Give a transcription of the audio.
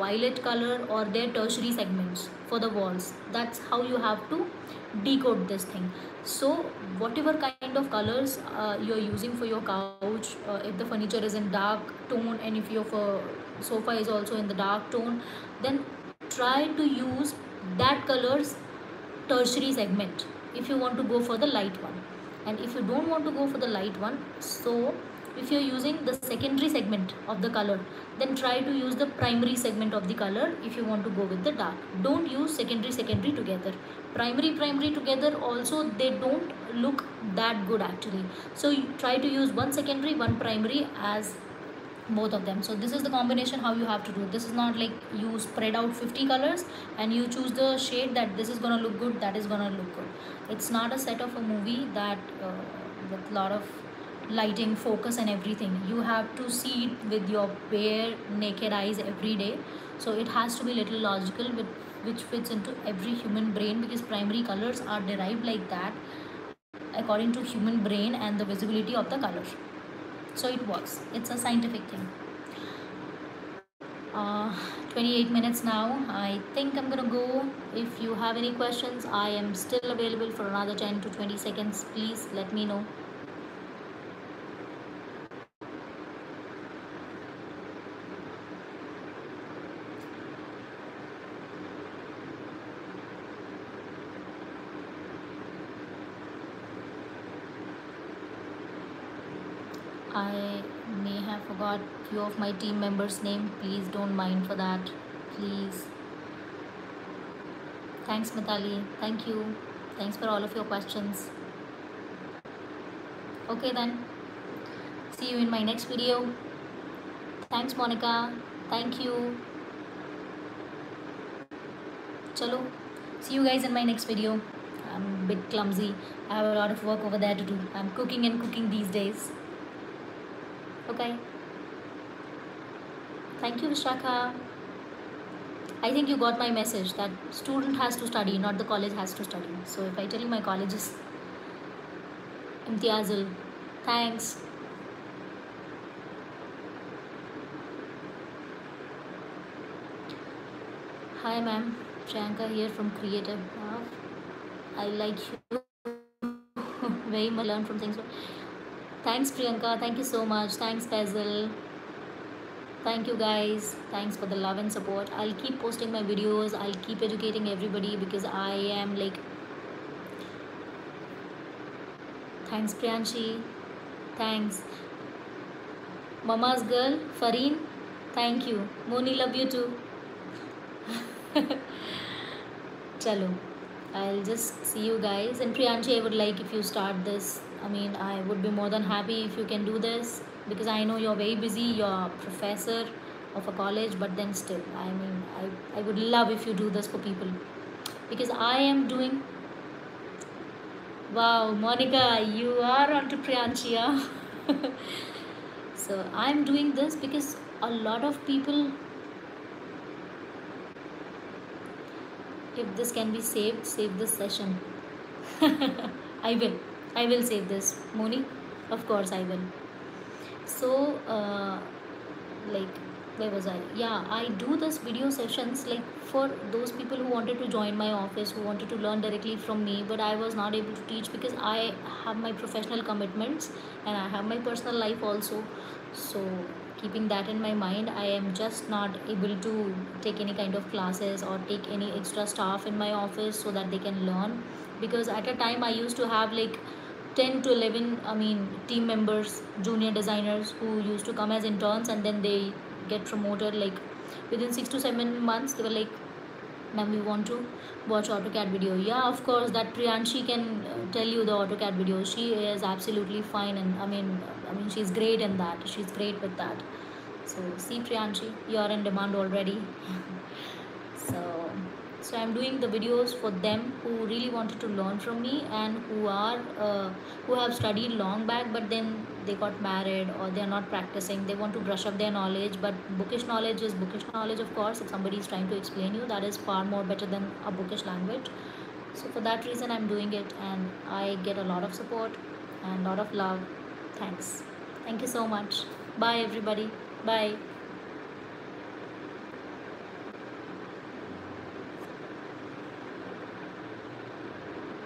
violet color or their tertiary segments for the walls. That's how you have to decode this thing. So whatever kind of colors you're using for your couch, if the furniture is in dark tone and if your sofa is also in the dark tone, then try to use that color's tertiary segment if you want to go for the light one. And if you don't want to go for the light one, so if you're using the secondary segment of the color, then try to use the primary segment of the color if you want to go with the dark. Don't use secondary together. Primary together also, they don't look that good actually. So you try to use one secondary, one primary as both of them. So this is the combination how you have to do. This is not like you spread out 50 colors and you choose the shade that this is gonna look good, that is gonna look good. It's not a set of a movie that with lot of lighting, focus and everything. You have to see it with your bare naked eyes every day. So it has to be little logical, which fits into every human brain, because primary colors are derived like that according to human brain and the visibility of the color. So it works. It's a scientific thing. 28 minutes now. I think I'm gonna go. If you have any questions, I am still available for another 10 to 20 seconds. Please let me know. I may have forgot few of my team members' name. Please don't mind for that. Please. Thanks, Mitali. Thank you. Thanks for all of your questions. Okay then. See you in my next video. Thanks, Monica. Thank you. Chalo. See you guys in my next video. I'm a bit clumsy. I have a lot of work over there to do. I'm cooking and cooking these days. Okay. Thank you, Vishakha. I think you got my message that student has to study, not the college has to study. So if I tell you my college is Imtiazul, thanks. Hi ma'am, Priyanka here from Creative Love. I like you very much. Learn from things. Thanks Priyanka, thank you so much. Thanks Faisal. Thank you guys. Thanks for the love and support. I'll keep posting my videos. I'll keep educating everybody because I am like... Thanks Priyanshi. Thanks. Mama's girl, Fareen. Thank you. Moni, love you too. Chalo. I'll just see you guys. And Priyanshi, I would like if you start this. I mean, I would be more than happy if you can do this, because I know you're very busy, you're a professor of a college, but then still, I mean, I would love if you do this for people, because I am doing... Wow, Monica, you are onto Priyanshi. So I'm doing this because a lot of people... If this can be saved, save this session. I will save this, Moni. Of course I will. So like, where was I? Yeah, I do this video sessions like for those people who wanted to join my office, who wanted to learn directly from me, but I was not able to teach because I have my professional commitments and I have my personal life also. So keeping that in my mind, I am just not able to take any kind of classes or take any extra staff in my office so that they can learn, because at a time I used to have like 10 to 11 team members, junior designers who used to come as interns, and then they get promoted like within 6 to 7 months. They were like, ma'am, we want to watch AutoCAD video. Yeah, of course, that Priyanshi can tell you the AutoCAD video. She is absolutely fine, and I mean she's great in that. She's great with that. So see Priyanshi, you're in demand already. So I'm doing the videos for them who really wanted to learn from me, and who have studied long back, but then they got married or they're not practicing. They want to brush up their knowledge, but bookish knowledge is bookish knowledge, of course. If somebody is trying to explain you, that is far more better than a bookish language. So for that reason I'm doing it, and I get a lot of support and a lot of love. Thanks. Thank you so much. Bye everybody. Bye.